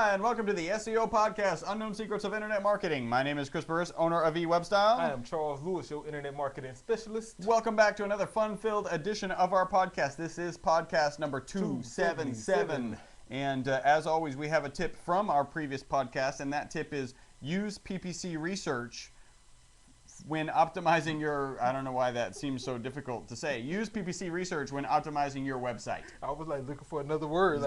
Hi, and welcome to the SEO Podcast, Unknown Secrets of Internet Marketing. My name is Chris Burris, owner of eWebStyle. I am Charles Lewis, your Internet Marketing Specialist. Welcome back to another fun-filled edition of our podcast. This is podcast number 277. And as always, we have a tip from our previous podcast, and that tip is use PPC research when optimizing your, I don't know why that seems so difficult to say. Use PPC research when optimizing your website. I was like looking for another word.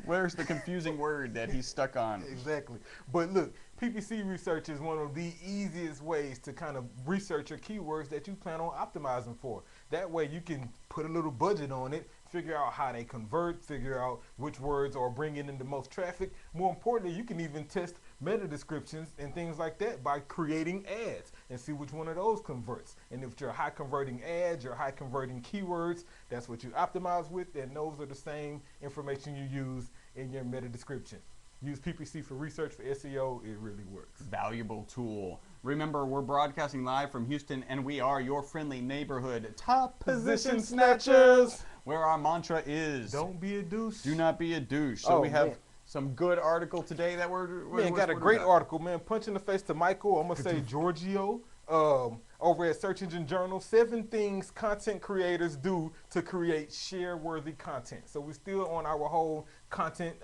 Where's the confusing word that he's stuck on? Exactly. But look, PPC research is one of the easiest ways to kind of research your keywords that you plan on optimizing for. That way you can put a little budget on it, figure out how they convert, figure out which words are bringing in the most traffic. More importantly, you can even test meta descriptions and things like that by creating ads and see which one of those converts. And if you're high converting ads, your high converting keywords, that's what you optimize with, and those are the same information you use in your meta description. Use PPC for research for SEO, it really works. Valuable tool. Remember, we're broadcasting live from Houston, and we are your friendly neighborhood top position snatchers, where our mantra is, don't be a douche. Do not be a douche. So we have some good article today that we're got a great article, man. Punch in the face to Michael. I'm gonna say Giorgio over at Search Engine Journal. 7 things content creators do to create share-worthy content. So we're still on our whole content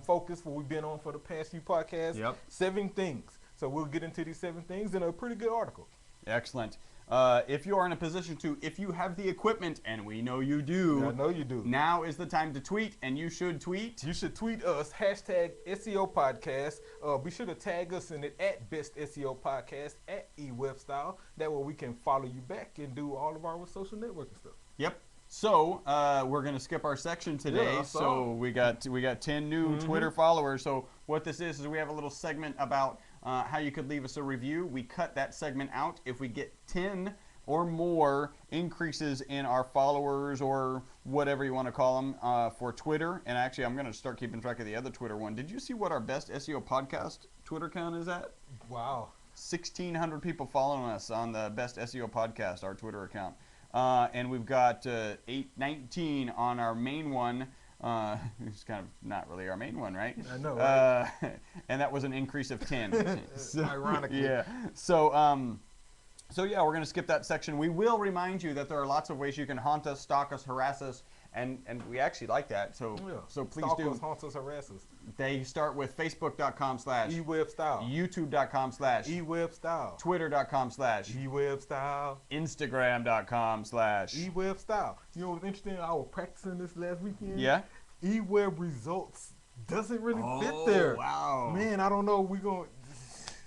focus, what we've been on for the past few podcasts. Yep. 7 things. So we'll get into these 7 things in a pretty good article. Excellent. If you are in a position to, if you have the equipment, and we know you do. I know you do. Now is the time to tweet, and you should tweet. You should tweet us, hashtag SEO Podcast. Be sure to tag us in it at Best SEO Podcast at eWebStyle. That way we can follow you back and do all of our social networking stuff. Yep. So we're gonna skip our section today. Yeah, so we got 10 new Twitter followers. So what this is we have a little segment about how you could leave us a review. We cut that segment out if we get 10 or more increases in our followers or whatever you want to call them for Twitter. And actually, I'm gonna start keeping track of the other Twitter one. Did you see what our Best SEO Podcast Twitter count is at? Wow. 1,600 people following us on the Best SEO Podcast, our Twitter account. And we've got 819 on our main one. It's kind of not really our main one, right? I know. Right? And that was an increase of 10. So, ironically. Yeah. So yeah, we're going to skip that section. We will remind you that there are lots of ways you can haunt us, stalk us, harass us, and we actually like that. So please stalk do. us, haunt us, harass us. They start with Facebook.com/eWebStyle, YouTube.com/eWebStyle, Twitter.com/eWebStyle, Instagram.com/eWebStyle. You know what's interesting? I was practicing this last weekend. Yeah. eWeb results doesn't really fit there. Wow. Man, I don't know. We're going to...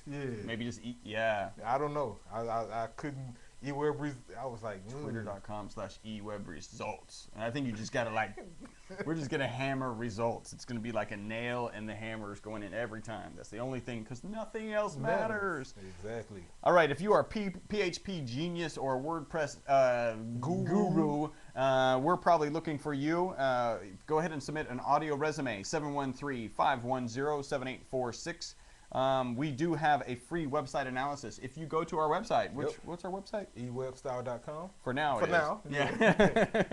Yeah. Maybe just yeah. I don't know. I couldn't eWeb. I was like Twitter.com/eWebResults. And I think you just gotta we're just gonna hammer results. It's gonna be like a nail, and the hammer is going in every time. That's the only thing, because nothing else matters. Exactly. All right. If you are PHP genius or WordPress guru, we're probably looking for you. Go ahead and submit an audio resume. 713-510-7846. We do have a free website analysis. If you go to our website, what's our website? eWebStyle.com. For now, For now. Yeah.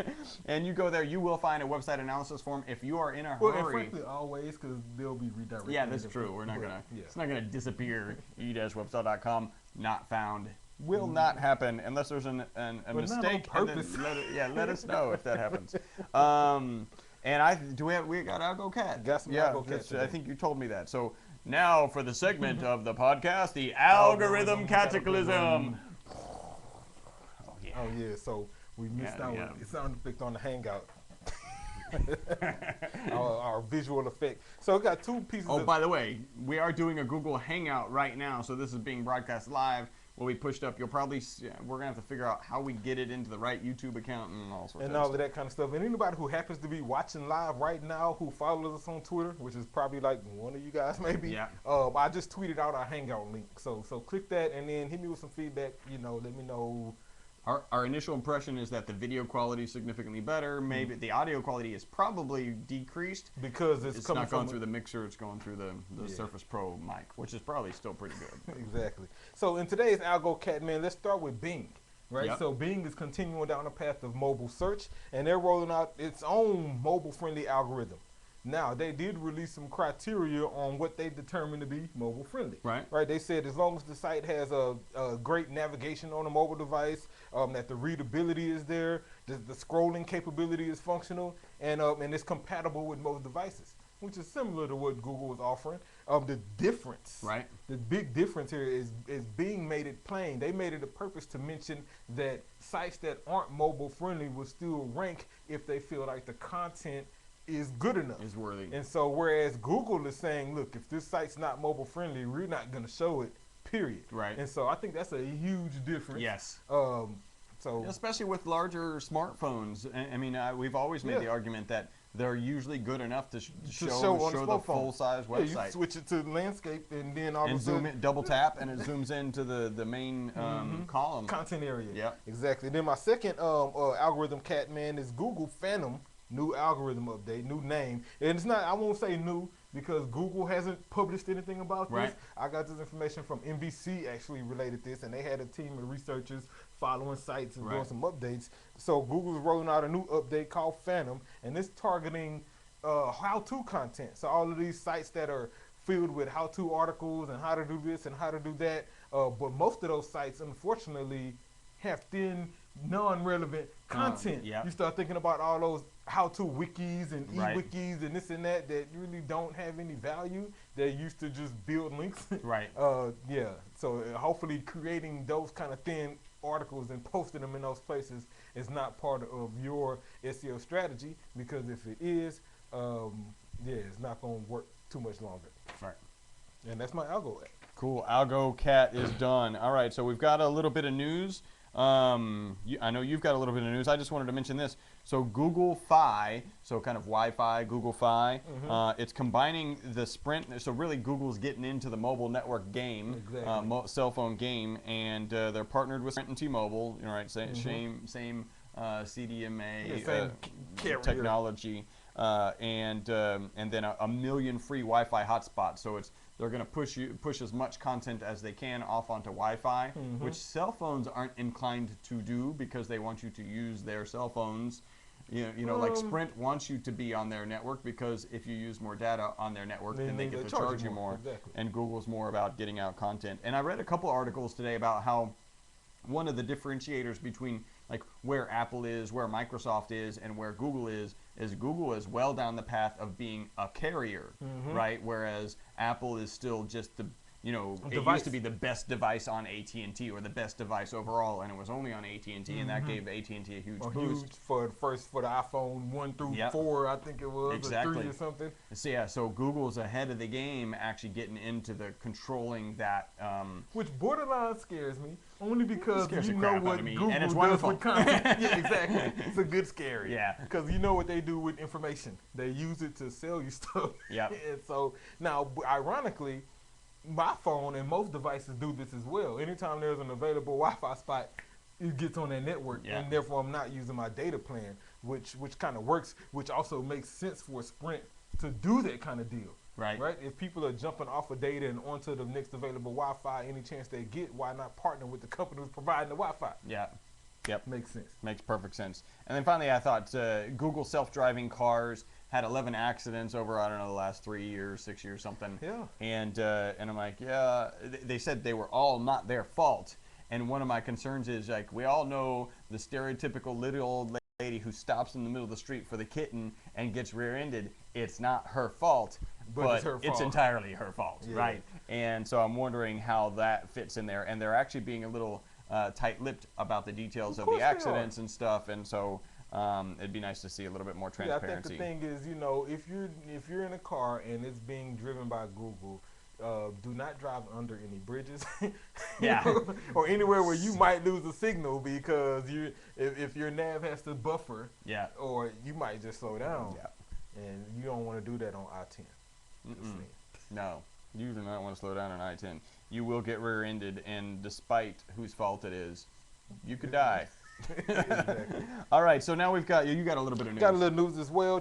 And you go there, you will find a website analysis form. If you are in a hurry. Well, and frankly, always, because they'll be redirected. Yeah, that's true. We're not gonna. It's not gonna disappear. e-webstyle.com not found. Will not happen unless there's a mistake. Not on purpose. Let us know if that happens. And we got Algo Cat. Got some Algo Cat today. I think you told me that. So now for the segment of the podcast, the algorithm cataclysm. Oh yeah. So we missed out with the sound effect on the Hangout. our visual effect. So we got 2 pieces. Oh, by the way, we are doing a Google Hangout right now, so this is being broadcast live. Will be pushed up. You'll probably we're gonna have to figure out how we get it into the right YouTube account and all sorts and all of that kind of stuff. And anybody who happens to be watching live right now, who follows us on Twitter, which is probably like one of you guys maybe. Yeah. I just tweeted out our Hangout link. So click that and then hit me with some feedback. Let me know. Our initial impression is that the video quality is significantly better. Maybe the audio quality is probably decreased because it's coming not going through the mixer. It's going through the Surface Pro mic, which is probably still pretty good. Exactly. So in today's Algo Catman, let's start with Bing. Right, yep. So Bing is continuing down the path of mobile search, and they're rolling out its own mobile-friendly algorithm. Now, they did release some criteria on what they determine to be mobile friendly. Right. Right. They said as long as the site has a great navigation on a mobile device, that the readability is there, the scrolling capability is functional, and it's compatible with most devices, which is similar to what Google was offering. The difference, Right. the big difference here is being made it plain. They made it a purpose to mention that sites that aren't mobile friendly will still rank if they feel like the content is good enough. Is worthy. And so whereas Google is saying, look, if this site's not mobile friendly, we're not going to show it, period. Right. And so I think that's a huge difference. Yes. So especially with larger smartphones. I mean, we've always made the argument that they're usually good enough to show the full-size website. Yeah, you switch it to landscape and then all of a zoom sudden in, double tap, and it zooms into the main column. Content area. Yeah. Exactly. Then my second algorithm, Catman, is Google Phantom. New algorithm update, new name. And it's not, I won't say new because Google hasn't published anything about this. Right. I got this information from NBC actually related this, and they had a team of researchers following sites and doing some updates. So Google's rolling out a new update called Phantom, and it's targeting how-to content. So all of these sites that are filled with how-to articles and how to do this and how to do that. But most of those sites, unfortunately, have thin, non-relevant content. You start thinking about all those how-to wikis and e-wikis and this and that really don't have any value. They're used to just build links. Right. Yeah. So hopefully creating those kind of thin articles and posting them in those places is not part of your SEO strategy, because if it is, it's not going to work too much longer. Right. And that's my algo app. Cool. Algo Cat is done. All right. So we've got a little bit of news. I know you've got a little bit of news. I just wanted to mention this. So Google Fi, so kind of Wi-Fi, Google Fi, it's combining the Sprint. So really Google's getting into the mobile network game, cell phone game, and they're partnered with Sprint and T-Mobile, right? Same CDMA technology, and then a million free Wi-Fi hotspots. So they're going to push as much content as they can off onto Wi-Fi, which cell phones aren't inclined to do because they want you to use their cell phones. Like Sprint wants you to be on their network because if you use more data on their network, then they get to charge you more. Exactly. And Google's more about getting out content. And I read a couple articles today about how one of the differentiators between like where Apple is, where Microsoft is, and where Google is Google is well down the path of being a carrier, right? Whereas Apple is still just the, it used to be the best device on AT&T or the best device overall, and it was only on AT&T, and that gave AT&T a huge boost. For the iPhone 1 through 4, I think it was, or 3 or something. So Google's ahead of the game, actually getting into the controlling that. Which borderline scares me, only because you know what Google and it's does wonderful. with content. Yeah, exactly. It's a good scary. Yeah. Because you know what they do with information. They use it to sell you stuff. Yeah. And so now, ironically, my phone and most devices do this as well. Anytime there's an available Wi-Fi spot, it gets on that network, and therefore I'm not using my data plan, which kind of works, which also makes sense for Sprint to do that kind of deal. Right. If people are jumping off of data and onto the next available Wi-Fi, any chance they get, why not partner with the company who's providing the Wi-Fi? Yeah. Yep. Makes sense. Makes perfect sense. And then finally, I thought Google self-driving cars had 11 accidents over, I don't know, the last 3 years, 6 years, something. Yeah. And I'm like, yeah. They said they were all not their fault. And one of my concerns is, like, we all know the stereotypical little old lady who stops in the middle of the street for the kitten and gets rear-ended. It's not her fault, but it's entirely her fault, right? And so I'm wondering how that fits in there. And they're actually being a little tight-lipped about the details of the accidents and stuff. And so it'd be nice to see a little bit more transparency. Yeah, I think the thing is, if you're in a car and it's being driven by Google, do not drive under any bridges, or anywhere where you might lose a signal because if your nav has to buffer, or you might just slow down, and you don't want to do that on I-10. No, you do not want to slow down on I-10. You will get rear-ended, and despite whose fault it is, you could die. Exactly. All right, so now you got a little bit of news. Got a little news as well,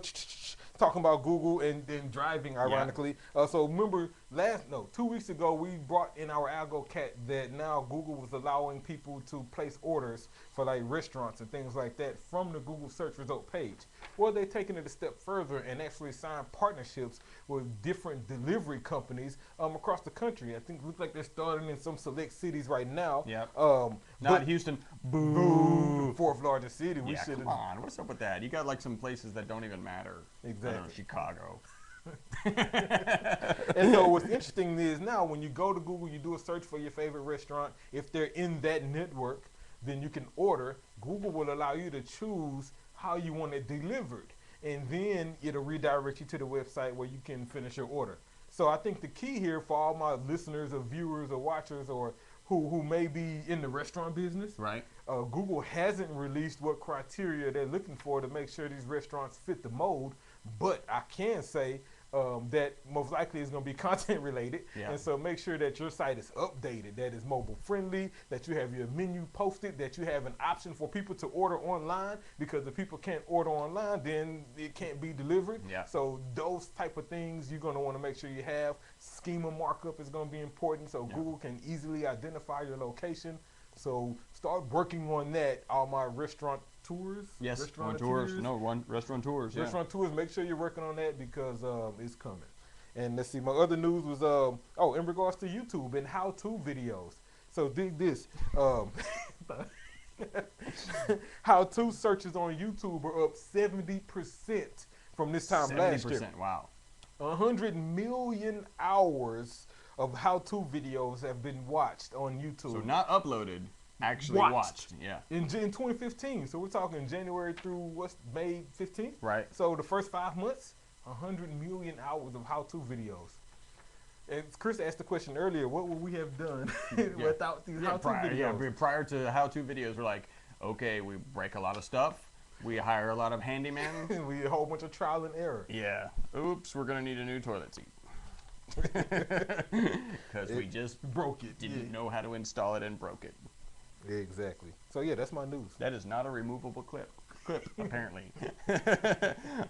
talking about Google and driving, ironically. So remember, 2 weeks ago, we brought in our algo cat that now Google was allowing people to place orders for like restaurants and things like that from the Google search result page. Well, they're taking it a step further and actually signed partnerships with different delivery companies across the country. I think it looks like they're starting in some select cities right now. Yep. Not Not Houston. Boo. The fourth largest city. We Yeah, should come on. What's up with that? You got like some places that don't even matter. Exactly. I don't know, Chicago. And so what's interesting is now when you go to Google, you do a search for your favorite restaurant. If they're in that network, then you can order. Google will allow you to choose how you want it delivered. And then it'll redirect you to the website where you can finish your order. So I think the key here for all my listeners or viewers or watchers or who may be in the restaurant business, Right. Google hasn't released what criteria they're looking for to make sure these restaurants fit the mold. But I can say that most likely is going to be content related. Yeah. And so make sure that your site is updated, that is mobile friendly, that you have your menu posted, that you have an option for people to order online, because if people can't order online, then it can't be delivered. Yeah. So those type of things you're going to want to make sure you have. Schema markup is going to be important so Google can easily identify your location. So start working on that. All my restaurant tours. Yes. Restaurant Tours. No, restaurant tours. Yeah. Restaurant tours. Make sure you're working on that because it's coming. And let's see. My other news was in regards to YouTube and how-to videos. So dig this. How-to searches on YouTube are up 70% from this time last year. 70%. Wow. 100 million hours of how-to videos have been watched on YouTube. So not uploaded, actually watched. Yeah. In 2015. So we're talking January through May 15th? Right. So the first 5 months, 100 million hours of how-to videos. And Chris asked the question earlier, what would we have done without these how-to videos? Yeah, prior to how-to videos, we're like, okay, we break a lot of stuff. We hire a lot of handymen. We a whole bunch of trial and error. Yeah. Oops, we're going to need a new toilet seat. Because we just broke it. Didn't know how to install it and broke it. Exactly. So yeah, that's my news. That is not a removable clip apparently.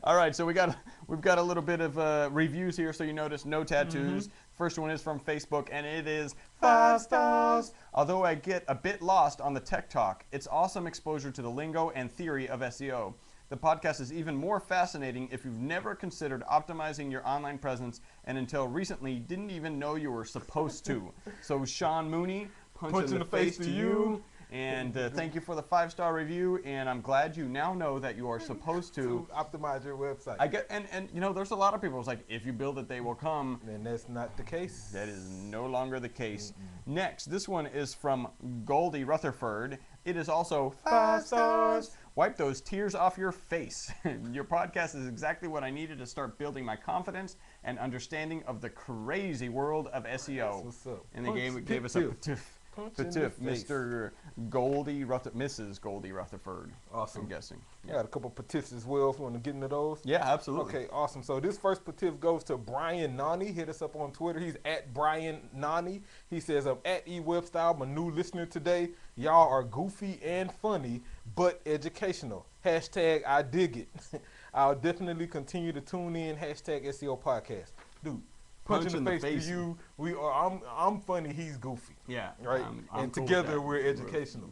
All right, so we've got a little bit of reviews here. So you notice no tattoos. First one is from Facebook, and it is 5 stars. Although I get a bit lost on the tech talk, it's awesome exposure to the lingo and theory of SEO. The podcast is even more fascinating if you've never considered optimizing your online presence and until recently didn't even know you were supposed to. So Sean Mooney, punch in the face to you. And thank you for the 5-star review. And I'm glad you now know that you are supposed to optimize your website. I get, and you know, there's a lot of people. It's like, if you build it, they will come. And that's not the case. That is no longer the case. Next, this one is from Goldie Rutherford. It is also 5 stars. Wipe those tears off your face. Your podcast is exactly what I needed to start building my confidence and understanding of the crazy world of SEO. What's up? And they gave us a tiff. Mr. Goldie Mrs. Goldie Rutherford. Awesome. I'm guessing. Yeah. I got a couple petiffs as well if you want to get into those. Yeah, absolutely. Okay, awesome. So this first petiff goes to Brian Nani. Hit us up on Twitter. He's at Brian Nani. He says, I'm at eWebstyle, my new listener today. Y'all are goofy and funny, but educational. Hashtag I dig it. I'll definitely continue to tune in. Hashtag SEO podcast. Dude. Punch in the face to you. We are. I'm funny. He's goofy. Yeah. Right. I'm and cool together we're educational.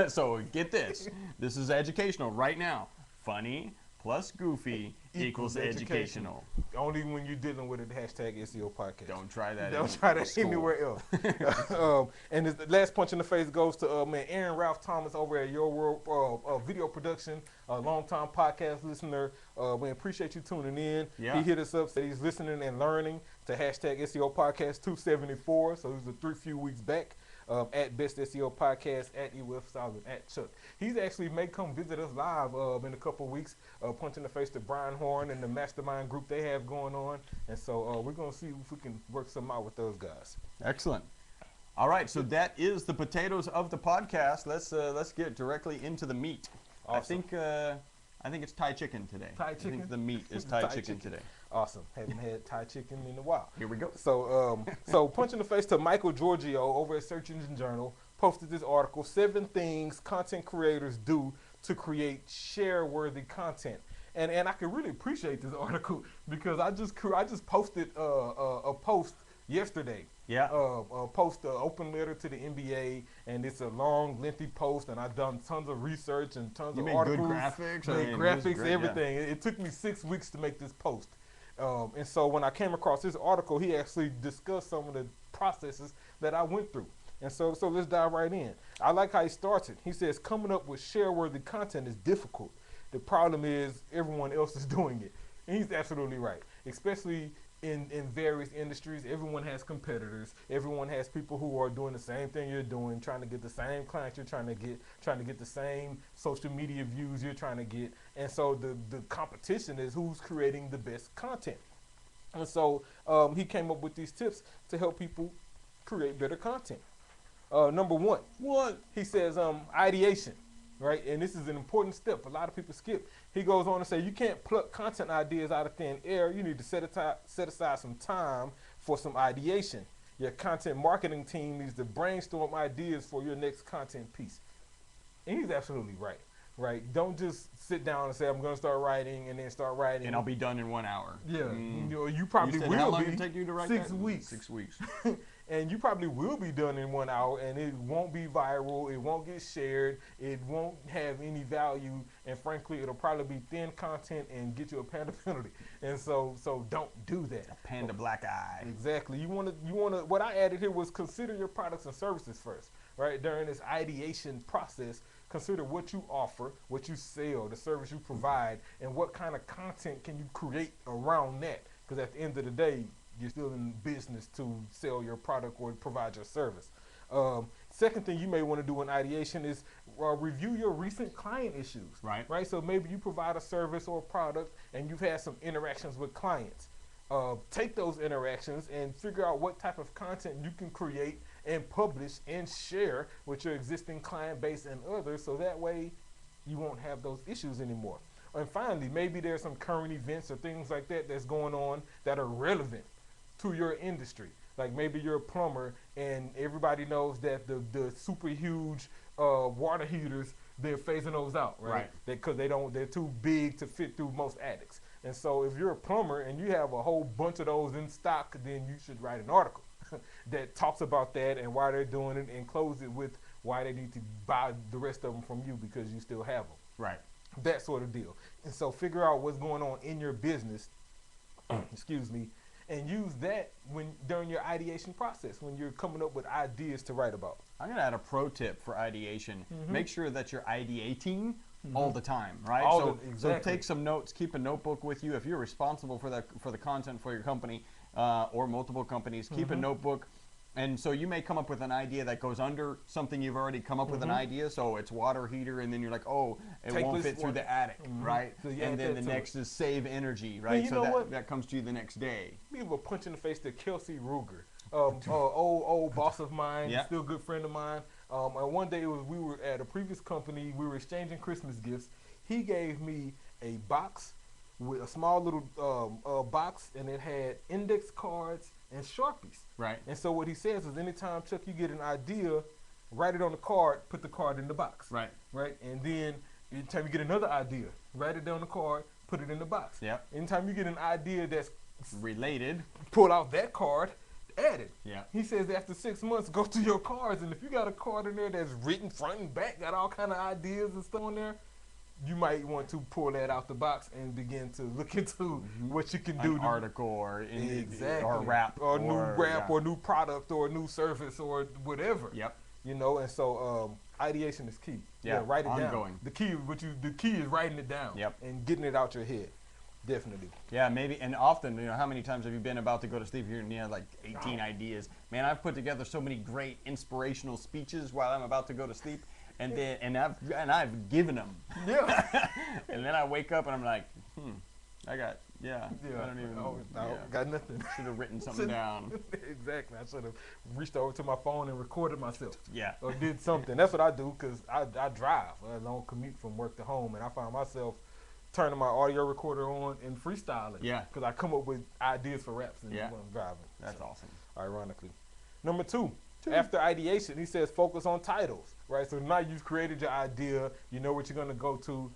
So get this. This is educational right now. Funny plus goofy equals educational. Only when you're dealing with a hashtag SEO podcast. Don't try that. Don't try that anywhere else. And the last punch in the face goes to man Aaron Ralph Thomas over at Your World Video Production, a longtime podcast listener. We appreciate you tuning in. Yeah. He hit us up, said he's listening and learning to hashtag SEO podcast 274. So it was a few weeks back. At Best SEO Podcast, at eWebstyle, and at Chuck. He's actually may come visit us live in a couple of weeks, punch in the face to Brian Horn and the mastermind group they have going on. And so we're going to see if we can work something out with those guys. Excellent. All right, so that is the potatoes of the podcast. Let's get directly into the meat. Awesome. I think it's Thai chicken today. Thai chicken? I think the meat is Thai chicken today. Awesome. Haven't had Thai chicken in a while. Here we go. So, punch in the face to Michael Giorgio over at Search Engine Journal posted this article: 7 things content creators do to create share-worthy content. And I can really appreciate this article because I just posted a post yesterday. Yeah. Post an open letter to the NBA, and it's a long, lengthy post, and I've done tons of research and tons You of made articles. good graphics. Made I mean, it was graphics, great, everything. It took me 6 weeks to make this post. And so when I came across this article, he actually discussed some of the processes that I went through. And so let's dive right in. I like how he starts it. He says, coming up with share-worthy content is difficult. The problem is everyone else is doing it. And he's absolutely right, especially in various industries. Everyone has competitors. Everyone has people who are doing the same thing you're doing, trying to get the same clients you're trying to get the same social media views you're trying to get. And so the competition is who's creating the best content. And so he came up with these tips to help people create better content. Number one, he says ideation, right? And this is an important step. A lot of people skip. He goes on to say you can't pluck content ideas out of thin air. You need to set aside some time for some ideation. Your content marketing team needs to brainstorm ideas for your next content piece. And he's absolutely right. Right? Don't just sit down and say I'm going to start writing and then start writing. And I'll be done in 1 hour. Yeah, you probably will how long be. did it take you to write 6 that? weeks. 6 weeks. And you probably will be done in 1 hour, and it won't be viral. It won't get shared. It won't have any value, and frankly, it'll probably be thin content and get you a panda penalty. And so don't do that. A panda black eye. Exactly. You want to. What I added here was consider your products and services first, right? During this ideation process, consider what you offer, what you sell, the service you provide, and what kind of content can you create around that. Because at the end of the day, you're still in business to sell your product or provide your service. Second thing you may want to do in ideation is review your recent client issues. Right. So maybe you provide a service or a product and you've had some interactions with clients. Take those interactions and figure out what type of content you can create and publish and share with your existing client base and others, so that way you won't have those issues anymore. And finally, maybe there's some current events or things like that that's going on that are relevant to your industry. Like maybe you're a plumber and everybody knows that the super huge water heaters, they're phasing those out, right? Because they're too big to fit through most attics. And so if you're a plumber and you have a whole bunch of those in stock, then you should write an article that talks about that and why they're doing it, and close it with why they need to buy the rest of them from you because you still have them. Right. That sort of deal. And so figure out what's going on in your business, excuse me, and use that during your ideation process when you're coming up with ideas to write about. I'm going to add a pro tip for ideation. Make sure that you're ideating all the time, right? Exactly. So take some notes, keep a notebook with you. If you're responsible for the content for your company or multiple companies, keep a notebook. And so you may come up with an idea that goes under something you've already come up with an idea. So it's water heater, and then you're like, oh, it won't fit through the attic, right? So and then the next is save energy, right? So that comes to you the next day. Give a punch in the face to Kelsey Ruger, old boss of mine, still a good friend of mine. And one day we were at a previous company, we were exchanging Christmas gifts. He gave me a box with a small little box, and it had index cards and Sharpies. Right. And so what he says is anytime, Chuck, you get an idea, write it on the card, put the card in the box. Right. Right. And then anytime you get another idea, write it down the card, put it in the box. Yep. Anytime you get an idea that's related, pull out that card, add it. Yeah. He says after 6 months, go to your cards, and if you got a card in there that's written front and back, got all kind of ideas and stuff in there, you might want to pull that out the box and begin to look into what you can do. An article or or a rap. Or a new rap or new product or a new service or whatever. Yep. You know, and so ideation is key. Yeah, write it ongoing. down. The key is writing it down. Yep. And getting it out your head. Definitely. Yeah, maybe, and often, how many times have you been about to go to sleep here and you have like 18 ideas? Man, I've put together so many great inspirational speeches while I'm about to go to sleep. And I've given them. Yeah. And then I wake up and I'm like, I don't even. Got nothing. Should have written something down. Exactly. I should have reached over to my phone and recorded myself. Yeah. Or did something. That's what I do because I drive a long commute from work to home, and I find myself turning my audio recorder on and freestyling. Yeah. Because I come up with ideas for raps when I'm driving. That's awesome. Ironically. Number two. After ideation, he says focus on titles, right? So now you've created your idea, you know what you're going to go to.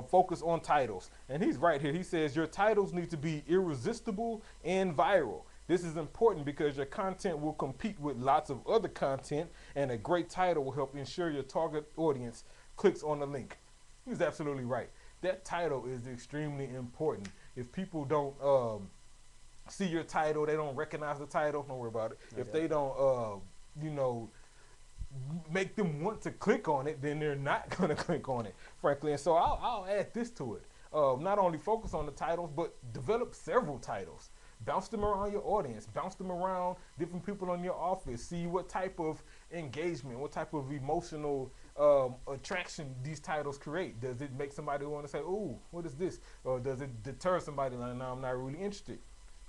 Focus on titles. And he's right here. He says your titles need to be irresistible and viral. This is important because your content will compete with lots of other content, and a great title will help ensure your target audience clicks on the link. He's absolutely right. That title is extremely important. If people don't see your title, they don't recognize the title, don't worry about it. Okay. If they don't, make them want to click on it, then they're not going to click on it, frankly. And so I'll add this to it. Not only focus on the titles, but develop several titles. Bounce them around your audience. Bounce them around different people in your office. See what type of engagement, what type of emotional attraction these titles create. Does it make somebody want to say, ooh, what is this? Or does it deter somebody like, no, I'm not really interested?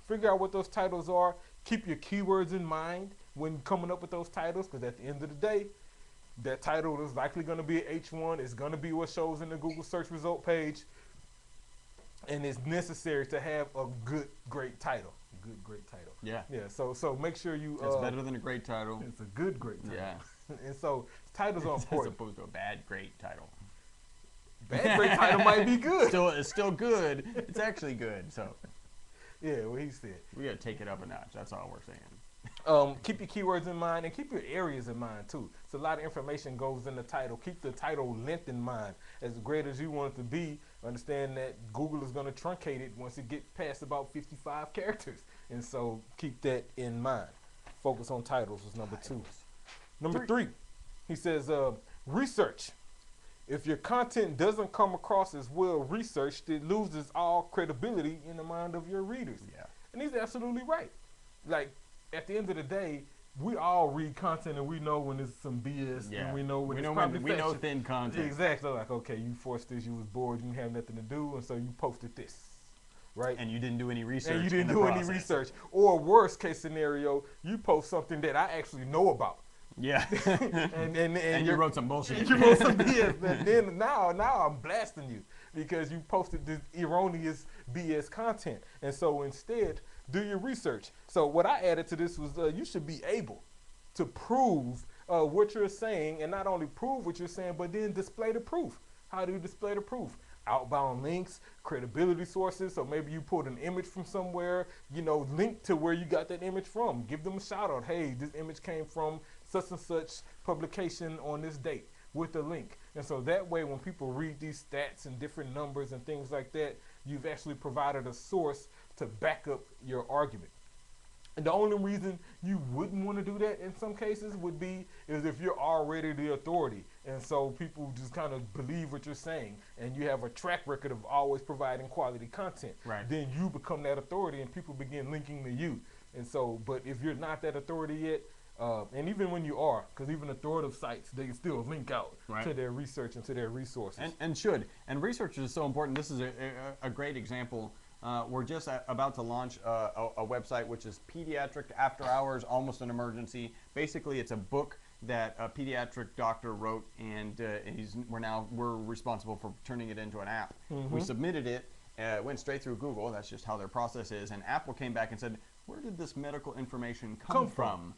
Figure out what those titles are. Keep your keywords in mind when coming up with those titles, because at the end of the day, that title is likely going to be an H1. It's going to be what shows in the Google search result page. And it's necessary to have a good, great title. A good, great title. Yeah. Yeah. So make sure you. It's better than a great title. It's a good, great title. Yeah. And so titles are important. As opposed to a bad, great title. Bad, great title might be good. It's still good. It's actually good. So. Yeah, what he said. We gotta take it up a notch. That's all we're saying. Keep your keywords in mind and keep your areas in mind too. So a lot of information goes in the title. Keep the title length in mind. As great as you want it to be, understand that Google is going to truncate it once it gets past about 55 characters. And so keep that in mind. Focus on titles is number 2. Number 3, he says research. If your content doesn't come across as well researched, it loses all credibility in the mind of your readers. Yeah. And he's absolutely right. Like, at the end of the day, we all read content and we know when it's some BS. Yeah. And we know when we know thin content. Exactly. Like, okay, you forced this, you was bored, you didn't have nothing to do, and so you posted this. Right? And you didn't do any research. And you didn't do any research. Or worst case scenario, you post something that I actually know about. Yeah. and you wrote some bullshit. You wrote some BS. And then now I'm blasting you because you posted this erroneous BS content. And so instead, do your research. So what I added to this was you should be able to prove what you're saying, and not only prove what you're saying, but then display the proof. How do you display the proof? Outbound links, credibility sources. So maybe you pulled an image from somewhere, link to where you got that image from. Give them a shout out. Hey, this image came from such and such publication on this date with a link. And so that way, when people read these stats and different numbers and things like that, you've actually provided a source to back up your argument. And the only reason you wouldn't want to do that in some cases is if you're already the authority. And so people just kind of believe what you're saying and you have a track record of always providing quality content. Right. Then you become that authority and people begin linking to you. And so, but if you're not that authority yet, and even when you are, because even authoritative sites, they still link out to their research and to their resources. And should. And research is so important. This is a great example. We're just about to launch a website which is Pediatric After Hours, Almost an Emergency. Basically, it's a book that a pediatric doctor wrote, and we're responsible for turning it into an app. Mm-hmm. We submitted it, went straight through Google. That's just how their process is. And Apple came back and said, "Where did this medical information come from?"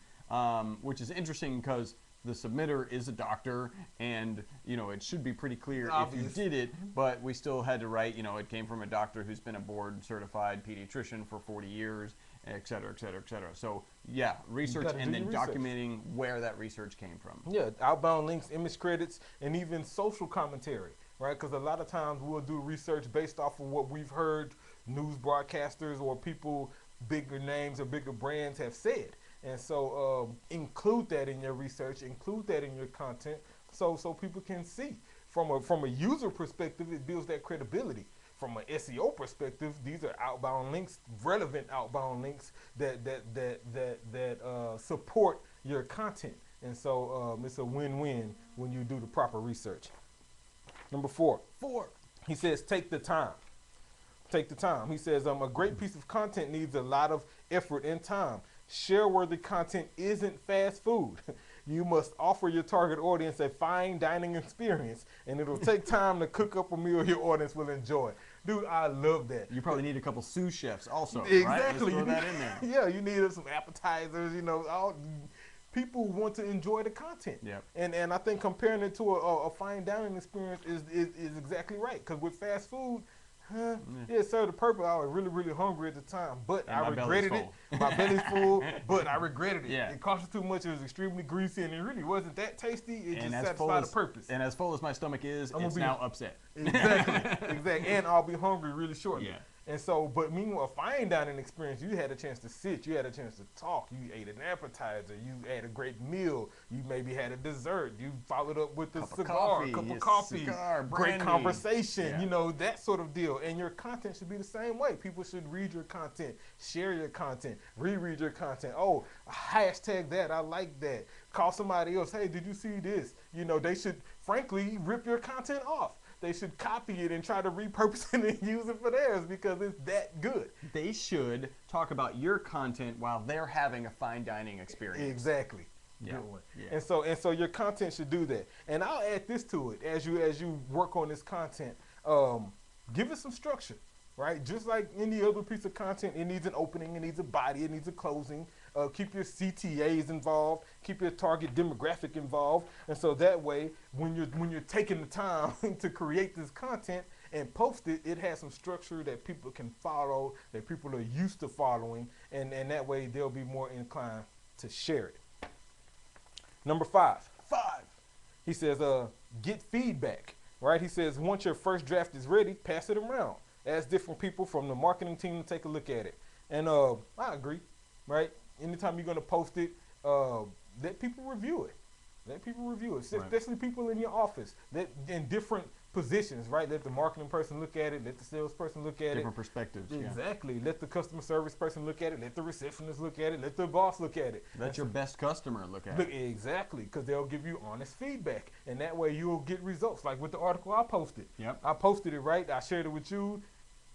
Which is interesting because the submitter is a doctor, and it should be pretty clear if you did it, but we still had to write, it came from a doctor who's been a board certified pediatrician for 40 years, et cetera, et cetera, et cetera. So yeah, research and then documenting where that research came from. Yeah, outbound links, image credits, and even social commentary, right? Because a lot of times we'll do research based off of what we've heard news broadcasters or people, bigger names or bigger brands have said. And so include that in your research, include that in your content, so people can see. From a user perspective, it builds that credibility. From an SEO perspective, these are outbound links, relevant outbound links that support your content. And so it's a win-win when you do the proper research. Number 4. He says take the time. Take the time. He says a great piece of content needs a lot of effort and time. Share-worthy content isn't fast food. You must offer your target audience a fine dining experience, and it'll take time to cook up a meal your audience will enjoy. Dude, I love that. You probably need a couple sous chefs also, exactly. right? Let's throw that in there. Yeah, you need some appetizers, people want to enjoy the content. Yep. And I think comparing it to a fine dining experience is exactly right. Because with fast food, it served a purpose. I was really, really hungry at the time, but And I regretted it. My belly's full, but I regretted it. Yeah. It cost too much. It was extremely greasy, and it really wasn't that tasty. It And just as full satisfied as the purpose. And as full as my stomach is, it's now upset. Exactly, exactly. And I'll be hungry really shortly. Yeah. And so, but meanwhile, fine dining experience, you had a chance to sit, you had a chance to talk, you ate an appetizer, you had a great meal, you maybe had a dessert, you followed up with a cup of coffee, great conversation, Yeah. you know, that sort of deal. And your content should be the same way. People should read your content, share your content, reread your content. Oh, hashtag that, I like that. Call somebody else, hey, did you see this? You know, they should, frankly, rip your content off. They should copy it and try to repurpose it and use it for theirs because it's that good. They should talk about your content while they're having a fine dining experience. Exactly. Yeah. Good one. Yeah. And so your content should do that. And I'll add this to it as you work on this content. Give it some structure, right? Just like any other piece of content, it needs an opening, it needs a body, it needs a closing. Keep your CTAs involved, keep your target demographic involved, and so that way, when you're taking the time to create this content and post it, it has some structure that people can follow, that people are used to following, and that way they'll be more inclined to share it. Number 5. He says, get feedback, right? He says, once your first draft is ready, pass it around. Ask different people from the marketing team to take a look at it. And I agree, right? Anytime you're going to post it, let people review it. Let people review it, especially people in your office that in different positions, right? Let the marketing person look at it. Let the salesperson look at Different perspectives. Exactly. Yeah. Let the customer service person look at it. Let the receptionist look at it. Let the boss look at it. Let your best customer look at it. Exactly, because they'll give you honest feedback, and that way you'll get results. Like with the article I posted. Yep. I posted it, right? I shared it with you.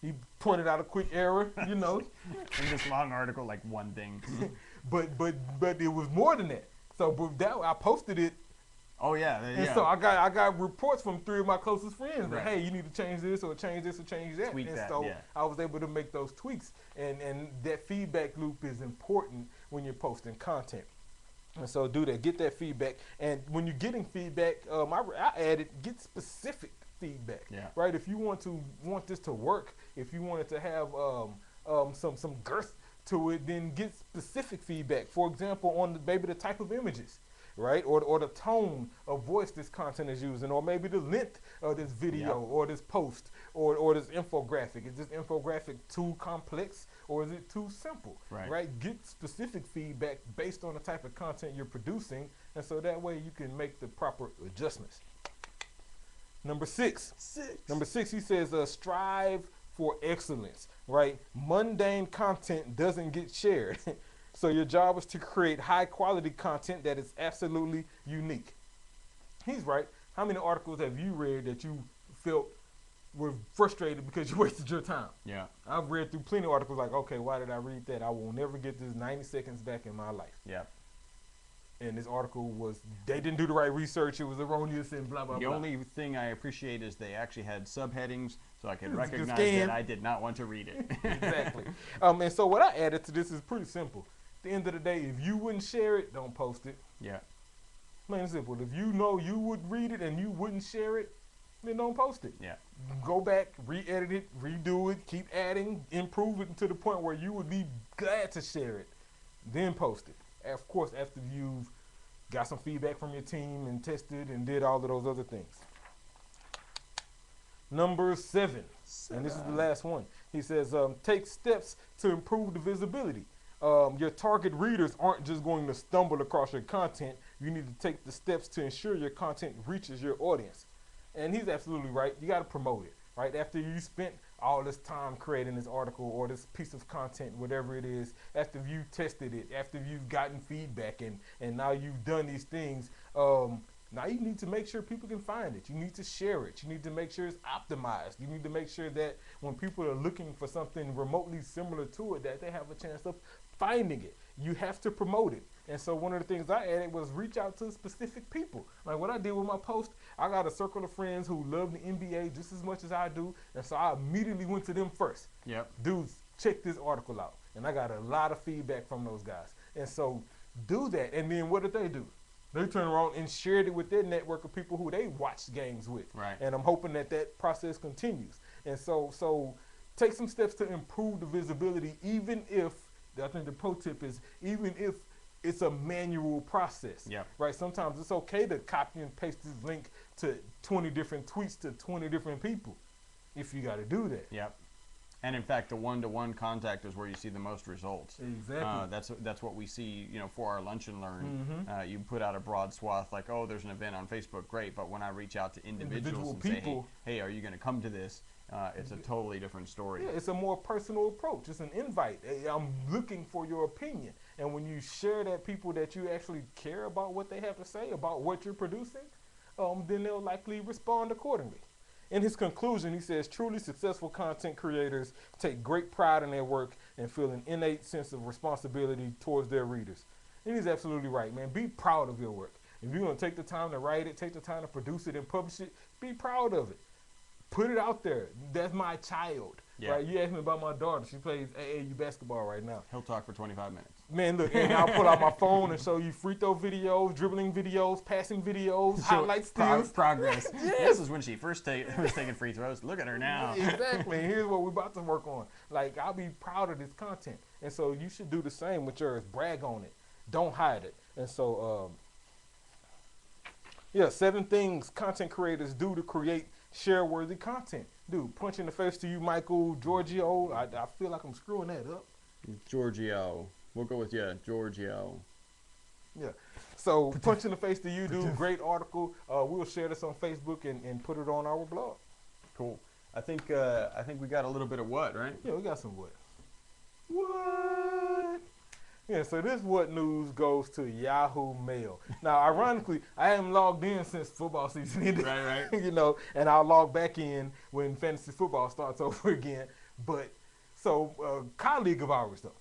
He pointed out a quick error, you know. In this long article, like one thing. but it was more than that. So but that I posted it. Oh yeah. And so I got reports from 3 of my closest friends that, Right. hey, you need to change this or change this or change that. Tweak and that, so yeah. I was able to make those tweaks. And that feedback loop is important when you're posting content. And so do that. Get that feedback. And when you're getting feedback, I added get specific feedback. Yeah. Right? If you want this to work, if you want it to have some girth to it, then get specific feedback. For example, on maybe the type of images, right? Or the tone of voice this content is using, or maybe the length of this video or this post or this infographic. Is this infographic too complex or is it too simple? Right? Get specific feedback based on the type of content you're producing, and so that way you can make the proper adjustments. Number 6. Number 6, he says, strive for excellence, right? Mundane content doesn't get shared. So your job is to create high quality content that is absolutely unique. He's right. How many articles have you read that you felt were frustrated because you wasted your time? Yeah. I've read through plenty of articles like, okay, why did I read that? I will never get this 90 seconds back in my life. Yeah. And this article they didn't do the right research. It was erroneous and blah, blah, blah. The only thing I appreciate is they actually had subheadings so I could It's recognize scan. that I did not want to read it. Exactly. And so what I added to this is pretty simple. At the end of the day, if you wouldn't share it, don't post it. Yeah. Plain and simple. If you know you would read it and you wouldn't share it, then don't post it. Yeah. Go back, re-edit it, redo it, keep adding, improve it to the point where you would be glad to share it. Then post it. Of course, after you've got some feedback from your team and tested and did all of those other things. Number 7, and this is the last one. He says, take steps to improve the visibility. Your target readers aren't just going to stumble across your content. You need to take the steps to ensure your content reaches your audience. And he's absolutely right. You got to promote it, right? After you spent all this time creating this article or this piece of content, whatever it is, after you tested it, after you've gotten feedback and now you've done these things, now you need to make sure people can find it. You need to share it. You need to make sure it's optimized. You need to make sure that when people are looking for something remotely similar to it, that they have a chance of finding it. You have to promote it. And so one of the things I added was reach out to specific people. Like what I did with my post, I got a circle of friends who love the NBA just as much as I do. And so I immediately went to them first. Yep. Dudes, check this article out. And I got a lot of feedback from those guys. And so Do that. And then what did they do? They turned around and shared it with their network of people who they watched games with. Right. And I'm hoping that that process continues. And so take some steps to improve the visibility, even if, I think the pro tip is, even if it's a manual process. Yep. Right? Sometimes it's okay to copy and paste this link to 20 different tweets to 20 different people if you got to do that. Yep. And in fact, the one-to-one contact is where you see the most results. Exactly. That's what we see, for our lunch and learn. Mm-hmm. You put out a broad swath like, oh, there's an event on Facebook, great. But when I reach out to individuals and people, say, hey, are you going to come to this? It's a totally different story. Yeah, it's a more personal approach. It's an invite. Hey, I'm looking for your opinion. And when you share that people that you actually care about what they have to say about what you're producing, then they'll likely respond accordingly. In his conclusion, he says, truly successful content creators take great pride in their work and feel an innate sense of responsibility towards their readers. And he's absolutely right, man. Be proud of your work. If you're going to take the time to write it, take the time to produce it and publish it, be proud of it. Put it out there. That's my child. Yeah. Right? You asked me about my daughter. She plays AAU basketball right now. He'll talk for 25 minutes. Man, look, and I'll pull out my phone and show you free throw videos, dribbling videos, passing videos, highlight steals. Progress. Yes. This is when she first was taking free throws. Look at her now. Exactly. And here's what we're about to work on. Like, I'll be proud of this content. And so you should do the same with yours. Brag on it. Don't hide it. And so, 7 things content creators do to create share-worthy content. Dude, punch in the face to you, Michael Giorgio. I feel like I'm screwing that up. Giorgio. We'll go with Giorgio. Yeah. So punch in the face to you, dude. Great article. We'll share this on Facebook and put it on our blog. Cool. I think we got a little bit of what, right? Yeah, we got some what. What? Yeah, so this what news goes to Yahoo Mail. Now, ironically, I haven't logged in since football season ended. Right. And I'll log back in when fantasy football starts over again. But, so, a colleague of ours, though,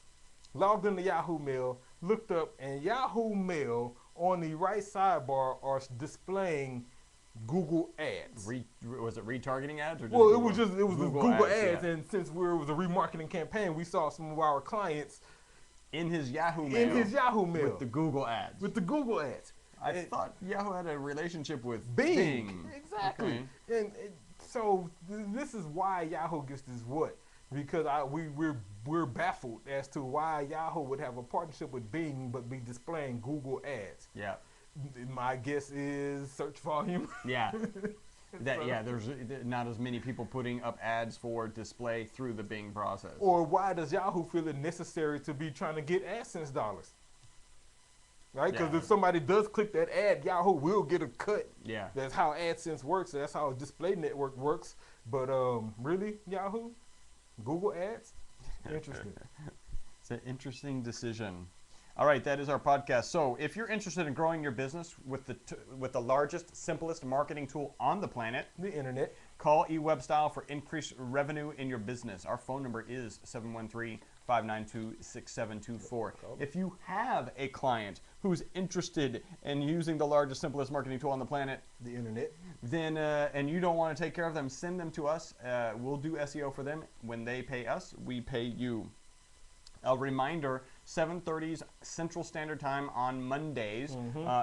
logged into Yahoo Mail, looked up, and Yahoo Mail on the right sidebar are displaying Google ads. Was it retargeting ads or just Well, Google? it was Google ads, yeah. and since it was a remarketing campaign, we saw some of our clients in his Yahoo Mail. With the Google ads. I thought Yahoo had a relationship with Bing. Exactly. Okay. And so this is why Yahoo gets this what? Because we're baffled as to why Yahoo would have a partnership with Bing but be displaying Google ads. Yeah. My guess is search volume. Yeah. There's not as many people putting up ads for display through the Bing process. Or why does Yahoo feel it necessary to be trying to get AdSense dollars? Right? Because if somebody does click that ad, Yahoo will get a cut. Yeah. That's how AdSense works. That's how a display network works. But really, Yahoo? Google ads? Interesting. It's an interesting decision. All right, that is our podcast. So if you're interested in growing your business with the largest, simplest marketing tool on the planet, the internet, call eWebStyle for increased revenue in your business. Our phone number is 713-592-6724. If you have a client who's interested in using the largest, simplest marketing tool on the planet, the internet, then and you don't want to take care of them, send them to us. We'll do SEO for them. When they pay us, we pay you. A reminder, 7:30 Central Standard Time on Mondays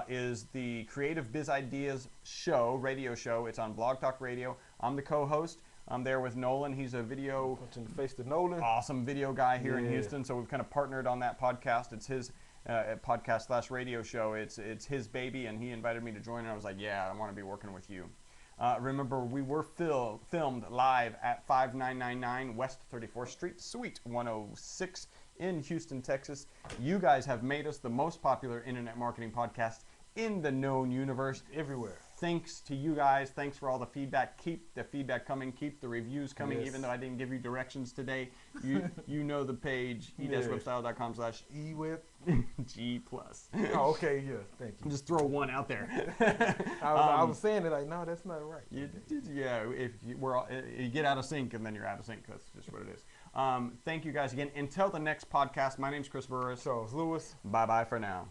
is the Creative Biz Ideas radio show. It's on Blog Talk Radio. I'm the co-host. I'm there with Nolan. He's a video punch in the face to Nolan. Awesome video guy here in Houston. So we've kind of partnered on that podcast. It's his podcast / radio show. It's his baby, and he invited me to join. And I was like, yeah, I want to be working with you. Remember, we were filmed live at 5999 West 34th Street, Suite 106 in Houston, Texas. You guys have made us the most popular internet marketing podcast in the known universe. Everywhere. Thanks to you guys. Thanks for all the feedback. Keep the feedback coming. Keep the reviews coming, even though I didn't give you directions today. You know the page, e-webstyle.com/eweb G+. Oh, okay, yeah, thank you. Just throw one out there. I was saying it like, no, that's not right. If you get out of sync, and then you're out of sync. That's just what it is. Thank you guys again. Until the next podcast, my name's Chris Burris. Charles Lewis. Bye-bye for now.